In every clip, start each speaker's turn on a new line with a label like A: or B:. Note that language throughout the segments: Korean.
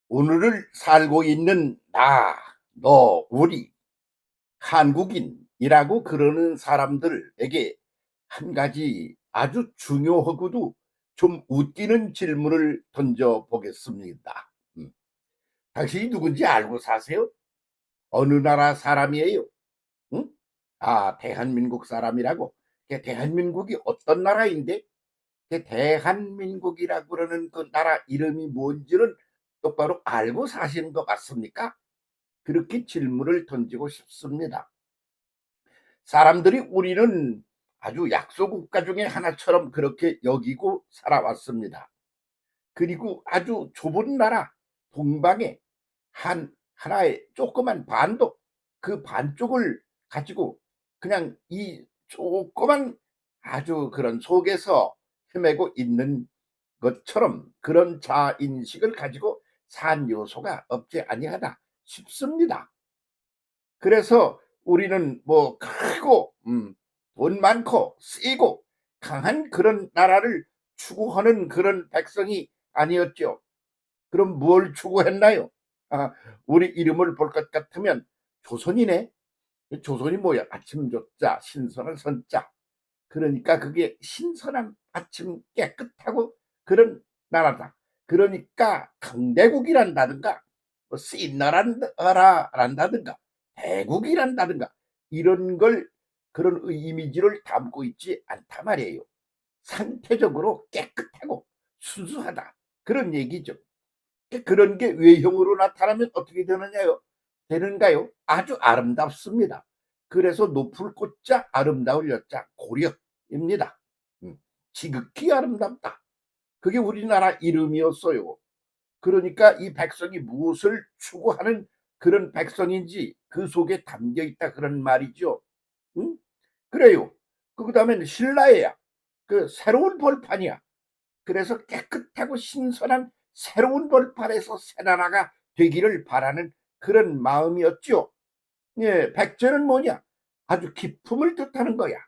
A: 오늘을 살고 있는 나, 너, 우리 한국인이라고 그러는 사람들에게 한 가지 아주 중요하고도 좀 웃기는 질문을 던져 보겠습니다. 당신이 누군지 알고 사세요? 어느 나라 사람이에요? 응? 아, 대한민국 사람이라고. 대한민국이 어떤 나라인데? 대한민국이라고 그러는 그 나라 이름이 뭔지는 똑바로 알고 사시는 것 같습니까? 그렇게 질문을 던지고 싶습니다. 사람들이 우리는 아주 약소국가 중에 하나처럼 그렇게 여기고 살아왔습니다. 그리고 아주 좁은 나라 동방에 하나의 조그만 반도, 그 반쪽을 가지고 그냥 이 조그만 아주 그런 속에서 헤매고 있는 것처럼 그런 자인식을 가지고 산 요소가 없지 아니하다 싶습니다. 그래서 우리는 뭐 크고 돈 많고 세고 강한 그런 나라를 추구하는 그런 백성이 아니었죠. 그럼 뭘 추구했나요? 아, 우리 이름을 볼 것 같으면 조선이네. 조선이 뭐야? 아침 조자, 신선한 선자. 그러니까 그게 신선한 아침 깨끗하고 그런 나라다. 그러니까 강대국이란다든가 뭐 신나라란다든가 대국이란다든가 이런 걸 그런 이미지를 담고 있지 않단 말이에요. 상태적으로 깨끗하고 순수하다. 그런 얘기죠. 그런 게 외형으로 나타나면 어떻게 되느냐요? 되는가요? 아주 아름답습니다. 그래서 높을 꽃자 아름다울 여자 고력입니다. 지극히 아름답다. 그게 우리나라 이름이었어요. 그러니까 이 백성이 무엇을 추구하는 그런 백성인지 그 속에 담겨 있다 그런 말이죠. 응? 그래요. 그 다음에는 신라예야. 그 새로운 벌판이야. 그래서 깨끗하고 신선한 새로운 벌판에서 새 나라가 되기를 바라는 그런 마음이었죠. 예, 백제는 뭐냐? 아주 기품을 뜻하는 거야.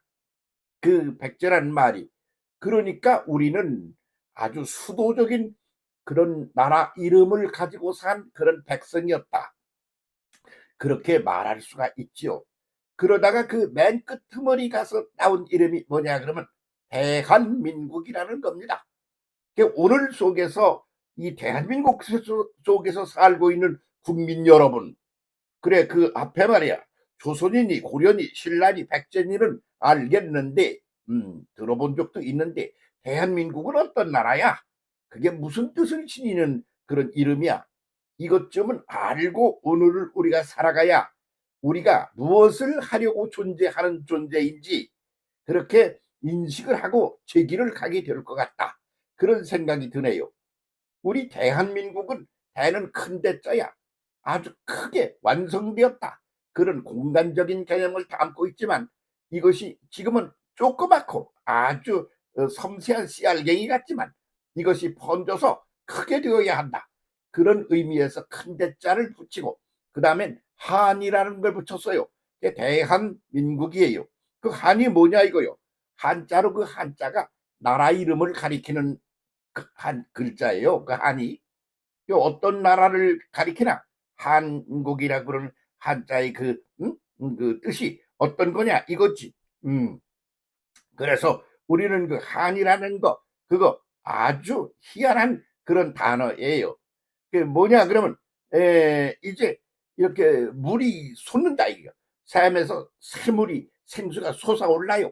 A: 그 백제란 말이. 그러니까 우리는 아주 수도적인 그런 나라 이름을 가지고 산 그런 백성이었다. 그렇게 말할 수가 있지요. 그러다가 그 맨 끝머리 가서 나온 이름이 뭐냐 그러면 대한민국이라는 겁니다. 오늘 속에서 이 대한민국 속에서 살고 있는 국민 여러분, 그래 그 앞에 말이야 조선이니 고려니 신라니 백제니는 알겠는데 들어본 적도 있는데 대한민국은 어떤 나라야? 그게 무슨 뜻을 지니는 그런 이름이야? 이것 좀은 알고 오늘을 우리가 살아가야 우리가 무엇을 하려고 존재하는 존재인지 그렇게 인식을 하고 제기를 가게 될 것 같다. 그런 생각이 드네요. 우리 대한민국은 대는 큰 대자야. 아주 크게 완성되었다. 그런 공간적인 개념을 담고 있지만 이것이 지금은 조그맣고 아주 섬세한 씨알갱이 같지만 이것이 번져서 크게 되어야 한다. 그런 의미에서 큰 대자를 붙이고 그 다음엔 한이라는 걸 붙였어요. 대한민국이에요. 그 한이 뭐냐 이거요. 한자로 그 한자가 나라 이름을 가리키는 한 글자예요. 그 한이 어떤 나라를 가리키나 한국이라 그러는 한자의 그 뜻이 어떤 거냐 이거지. 그래서 우리는 그 한이라는 거 그거 아주 희한한 그런 단어예요. 그 뭐냐 그러면 이제 이렇게 물이 솟는다 이거. 삶에서 새물이 생수가 솟아올라요.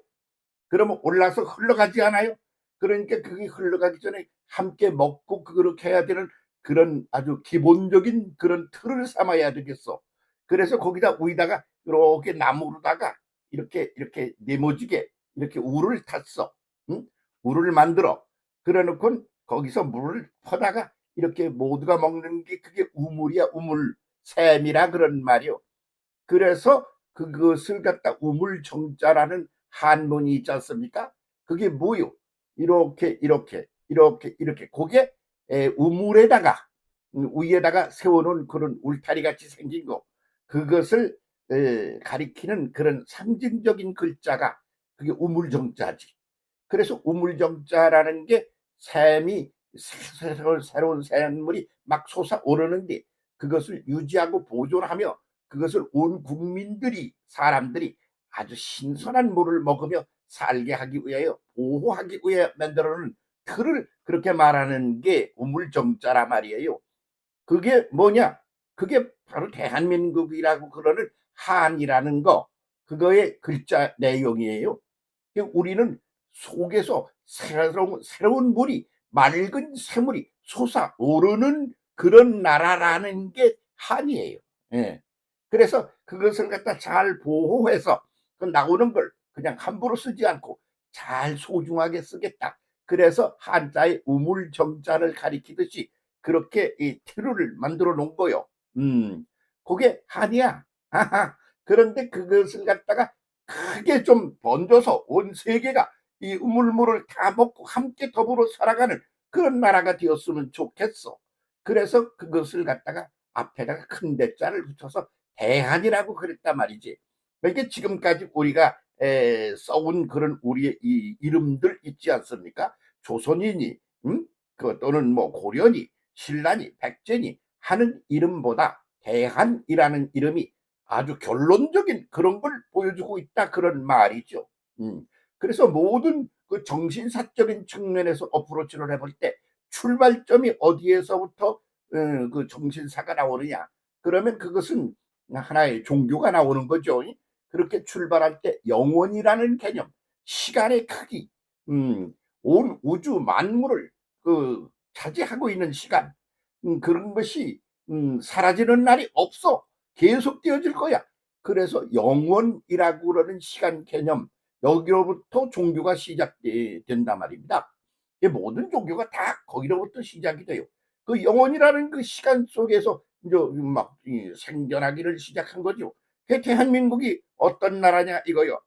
A: 그러면 올라서 흘러가지 않아요? 그러니까 그게 흘러가기 전에 함께 먹고 그렇게 해야 되는 그런 아주 기본적인 그런 틀을 삼아야 되겠어. 그래서 거기다 위다가 이렇게 나무로다가 이렇게 네모지게 이렇게 울을 탔어. 응? 울을 만들어. 그래 놓고 거기서 물을 퍼다가 이렇게 모두가 먹는 게 그게 우물이야, 우물. 샘이라 그런 말이요. 그래서 그것을 갖다 우물정자라는 한문이 있지 않습니까? 그게 뭐요? 이렇게 그게 우물에다가 위에다가 세워놓은 그런 울타리 같이 생긴 거 그것을 가리키는 그런 상징적인 글자가 그게 우물정자지. 그래서 우물정자라는 게 샘이 새로운 샘물이 막 솟아오르는데 그것을 유지하고 보존하며 그것을 온 국민들이 사람들이 아주 신선한 물을 먹으며 살게 하기 위하여 보호하기 위해 만들어 놓은 틀을 그렇게 말하는 게 우물정자라 말이에요. 그게 뭐냐? 그게 바로 대한민국이라고 그러는 한이라는 거, 그거의 글자 내용이에요. 우리는 속에서 새로운 물이, 맑은 새물이 솟아오르는 그런 나라라는 게 한이에요. 예. 그래서 그것을 갖다 잘 보호해서 그 나오는 걸 그냥 함부로 쓰지 않고 잘 소중하게 쓰겠다. 그래서 한자의 우물정자를 가리키듯이 그렇게 이 틀을 만들어 놓은 거요. 그게 한이야. 그런데 그것을 갖다가 크게 좀 번져서 온 세계가 이 우물물을 다 먹고 함께 더불어 살아가는 그런 나라가 되었으면 좋겠어. 그래서 그것을 갖다가 앞에다가 큰 대자를 붙여서 대한이라고 그랬단 말이지. 이게 지금까지 우리가 써온 그런 우리의 이 이름들 있지 않습니까? 조선이니, 또는 뭐 고려니, 신라니, 백제니 하는 이름보다 대한이라는 이름이 아주 결론적인 그런 걸 보여주고 있다 그런 말이죠. 그래서 모든 그 정신사적인 측면에서 어프로치를 해볼 때 출발점이 어디에서부터 그 정신사가 나오느냐? 그러면 그것은 하나의 종교가 나오는 거죠. 그렇게 출발할 때 영원이라는 개념, 시간의 크기, 온 우주 만물을 그 차지하고 있는 시간, 그런 것이 사라지는 날이 없어. 계속 되어질 거야. 그래서 영원이라고 그러는 시간 개념, 여기로부터 종교가 시작된단 말입니다. 모든 종교가 다 거기로부터 시작이 돼요. 그 영원이라는 그 시간 속에서 이제 막 생겨나기를 시작한 거죠. 대한민국이 어떤 나라냐 이거요.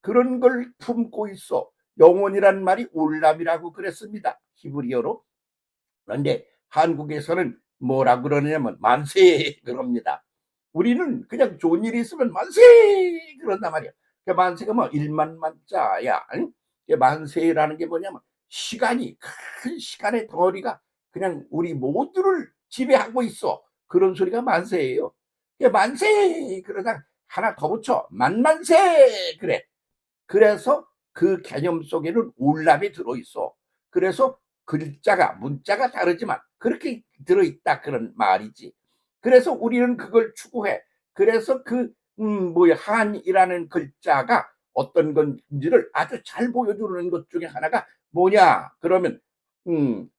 A: 그런 걸 품고 있어. 영원이란 말이 올람이라고 그랬습니다. 히브리어로. 그런데 한국에서는 뭐라 그러냐면 만세 그럽니다. 우리는 그냥 좋은 일이 있으면 만세 그런단 말이야. 그 만세가 뭐 일만 만자야. 만세라는 게 뭐냐면 시간이 큰 시간의 덩어리가 그냥 우리 모두를 지배하고 있어. 그런 소리가 만세예요. 만세 그러다 하나 더 붙여 만만세 그래. 그래서 그 개념 속에는 올람이 들어있어. 그래서 글자가 문자가 다르지만 그렇게 들어있다 그런 말이지. 그래서 우리는 그걸 추구해. 그래서 그 뭐야 한이라는 글자가 어떤 건지를 아주 잘 보여주는 것 중에 하나가 뭐냐 그러면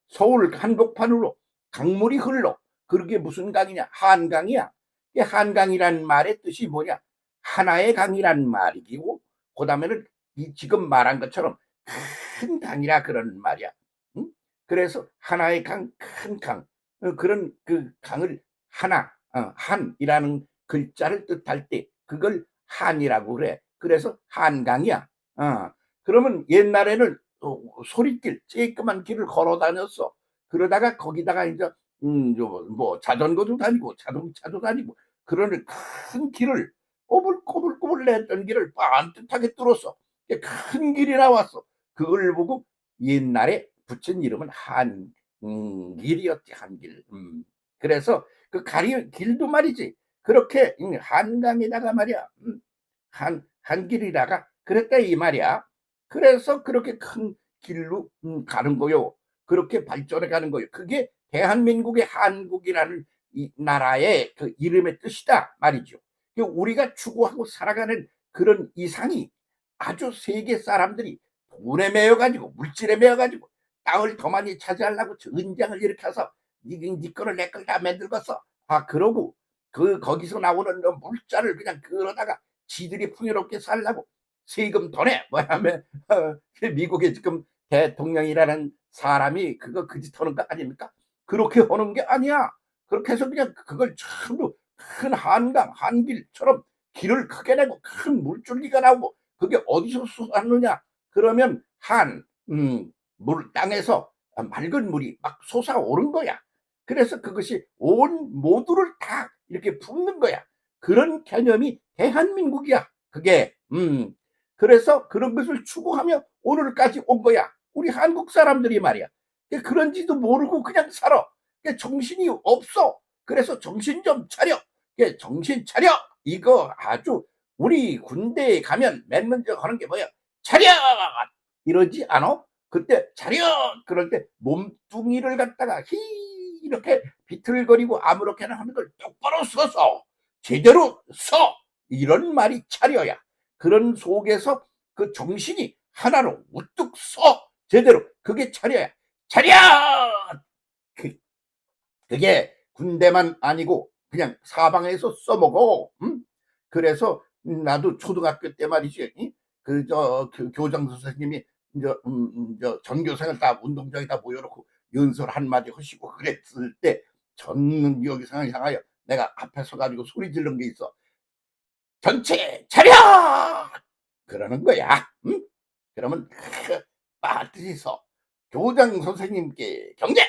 A: 서울 한복판으로 강물이 흘러. 그게 무슨 강이냐 한강이야. 이 한강이란 말의 뜻이 뭐냐 하나의 강이란 말이고 그 다음에는 이 지금 말한 것처럼 큰 강이라 그런 말이야. 응? 그래서 하나의 강, 큰 강, 그런 그 강을 하나, 한이라는 글자를 뜻할 때 그걸 한이라고 그래. 그래서 한강이야. 그러면 옛날에는 소리길, 쬐끄만 길을 걸어 다녔어. 그러다가 거기다가 이제 뭐 자전거도 다니고 자동차도 다니고 그런 큰 길을 꼬불꼬불꼬불 냈던 길을 반듯하게 뚫었어. 큰 길이 나왔어. 그걸 보고 옛날에 붙인 이름은 한길이었지 한길. 그래서 그 길도 말이지. 그렇게 한강에다가 말이야. 한길이다가 그랬다 이 말이야. 그래서 그렇게 큰 길로 가는 거요. 그렇게 발전해 가는 거요. 그게 대한민국의 한국이라는 이 나라의 그 이름의 뜻이다 말이죠. 우리가 추구하고 살아가는 그런 이상이 아주 세계 사람들이 돈에 매여 가지고 물질에 매여 가지고 땅을 더 많이 차지하려고 전쟁을 일으켜서 니 거를 내 걸 다 만들겠어. 그러고 그 거기서 나오는 물자를 그냥 그러다가 지들이 풍요롭게 살라고 세금 더 내. 뭐냐면 미국의 지금 대통령이라는 사람이 그거 그 짓 하는 거 아닙니까? 그렇게 하는 게 아니야. 그렇게 해서 그냥 그걸 전부 큰 한강, 한길처럼 길을 크게 내고 큰 물줄기가 나오고 그게 어디서 솟았느냐? 그러면 땅에서 맑은 물이 막 솟아오른 거야. 그래서 그것이 온 모두를 다 이렇게 품는 거야. 그런 개념이 대한민국이야. 그게 그래서 그런 것을 추구하며 오늘까지 온 거야. 우리 한국 사람들이 말이야. 그런지도 모르고 그냥 살아. 정신이 없어. 그래서 정신 좀 차려. 정신 차려. 이거 아주 우리 군대에 가면 맨 먼저 하는 게 뭐야? 차렷! 이러지 않아? 그때 차렷! 그럴 때 몸뚱이를 갖다가 이렇게 비틀거리고 아무렇게나 하는 걸 똑바로 서서 제대로 서! 이런 말이 차려야. 그런 속에서 그 정신이 하나로 우뚝 서! 제대로. 그게 차려야. 차렷! 그게 군대만 아니고 그냥 사방에서 써먹어. 그래서 나도 초등학교 때 말이지. 그 교장 선생님이 저 전교생을 다 운동장에다 모여놓고 연설 한마디 하시고 그랬을 때 전교생을 향하여 내가 앞에 서가지고 소리 지른 게 있어. 전체 차렷! 그러는 거야. 그러면 빠뜨리서 교장 선생님께 경례!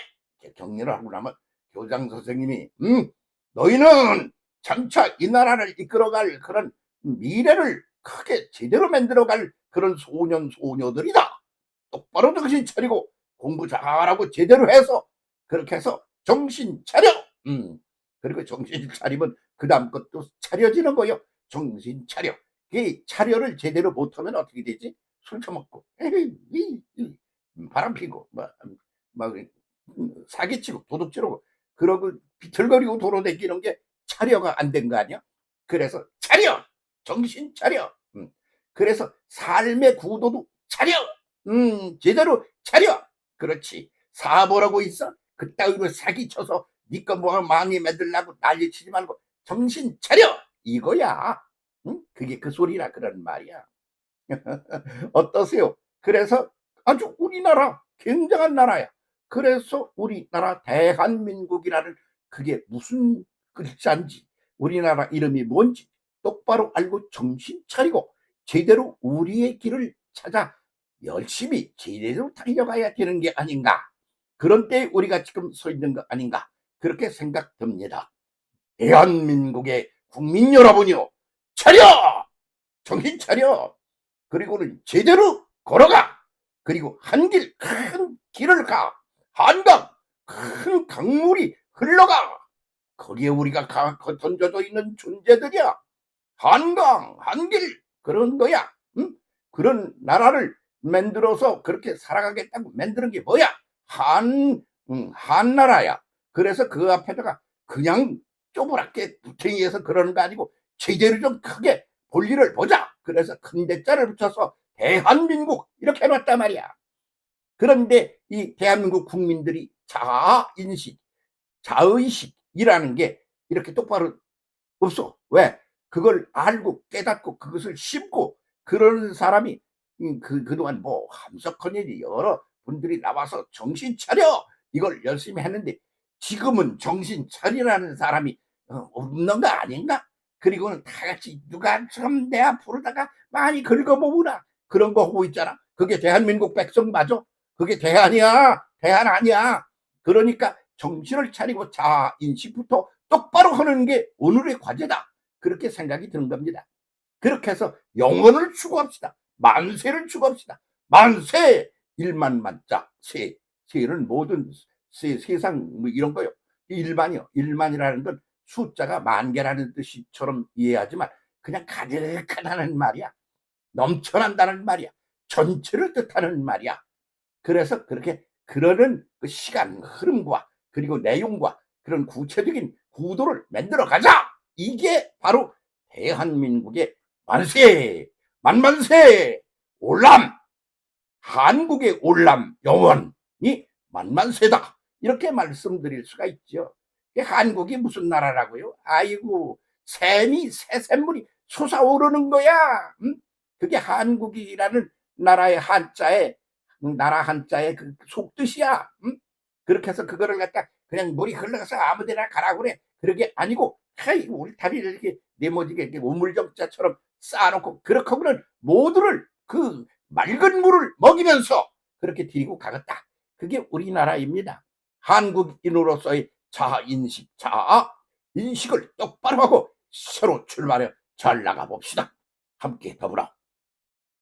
A: 경례를 하고 나면 교장 선생님이 너희는 장차 이 나라를 이끌어갈 그런 미래를 크게 제대로 만들어갈 그런 소년 소녀들이다. 똑바로 정신 차리고 공부 잘하고 제대로 해서 그렇게 해서 정신 차려. 그리고 정신 차리면 그 다음 것도 차려지는 거요. 정신 차려. 이 차려를 제대로 못하면 어떻게 되지? 술 처먹고 바람 피고 막 사기치고 도둑질하고 그러고 비틀거리고 돌아다니는 게 차려가 안 된 거 아니야? 그래서 차려! 정신 차려! 그래서 삶의 구도도 차려! 제대로 차려! 그렇지. 사보라고 있어? 그따위로 사기쳐서 니꺼 뭐 망이 만들라고 난리치지 말고 정신 차려! 이거야. 그게 그 소리라 그런 말이야. 어떠세요? 그래서 아주 우리나라 굉장한 나라야. 그래서 우리나라 대한민국이라는 그게 무슨 글자인지 우리나라 이름이 뭔지 똑바로 알고 정신 차리고 제대로 우리의 길을 찾아 열심히 제대로 달려가야 되는 게 아닌가. 그런 때 우리가 지금 서 있는 거 아닌가. 그렇게 생각됩니다. 대한민국의 국민 여러분이요. 차려! 정신 차려! 그리고는 제대로 걸어가. 그리고 한 길, 큰 길을 가. 한강, 큰 강물이 흘러가. 거기에 우리가 던져져 있는 존재들이야. 한강, 한길, 그런 거야. 그런 나라를 만들어서 그렇게 살아가겠다고 만드는 게 뭐야? 한나라야. 그래서 그 앞에다가 그냥 쪼그랗게 부탱이해서 그러는 거 아니고 제대로 좀 크게 볼일을 보자. 그래서 큰 대자를 붙여서 대한민국 이렇게 해놨단 말이야. 그런데 이 대한민국 국민들이 자아인식, 자의식이라는 게 이렇게 똑바로 없어. 왜? 그걸 알고 깨닫고 그것을 심고 그런 사람이 그동안 뭐 함석헌일이 여러 분들이 나와서 정신 차려 이걸 열심히 했는데 지금은 정신 차리라는 사람이 없는 거 아닌가? 그리고는 다 같이 누가 좀 내 앞으로다가 많이 긁어모으나 그런 거 하고 있잖아. 그게 대한민국 백성 맞아? 그게 대한이야. 대한 아니야. 그러니까 정신을 차리고 자아인식부터 똑바로 하는 게 오늘의 과제다. 그렇게 생각이 드는 겁니다. 그렇게 해서 영원을 추구합시다. 만세를 추구합시다. 만세! 일만만자 세. 세는 모든 세상 뭐 이런 거요. 일만이요. 일만이라는 건 숫자가 만 개라는 뜻이처럼 이해하지만 그냥 가득하다는 말이야. 넘쳐난다는 말이야. 전체를 뜻하는 말이야. 그래서 그렇게 그러는 그 시간 흐름과 그리고 내용과 그런 구체적인 구도를 만들어 가자. 이게 바로 대한민국의 만세, 만만세, 올람, 한국의 올람 영원이 만만세다. 이렇게 말씀드릴 수가 있죠. 한국이 무슨 나라라고요? 아이고, 새샘물이 솟아오르는 거야. 그게 한국이라는 나라의 한자에 나라 한자의 그 속뜻이야. 그렇게 해서 그거를 갖다 그냥 물이 흘러가서 아무데나 가라고 그래. 그게 아니고 우리 다리를 이렇게 네모지게 이렇게 우물정자처럼 쌓아놓고 그렇게 하고는 모두를 그 맑은 물을 먹이면서 그렇게 데리고 가겠다. 그게 우리나라입니다. 한국인으로서의 자아인식, 자아인식을 똑바로 하고 새로 출발해 잘 나가 봅시다. 함께 더불어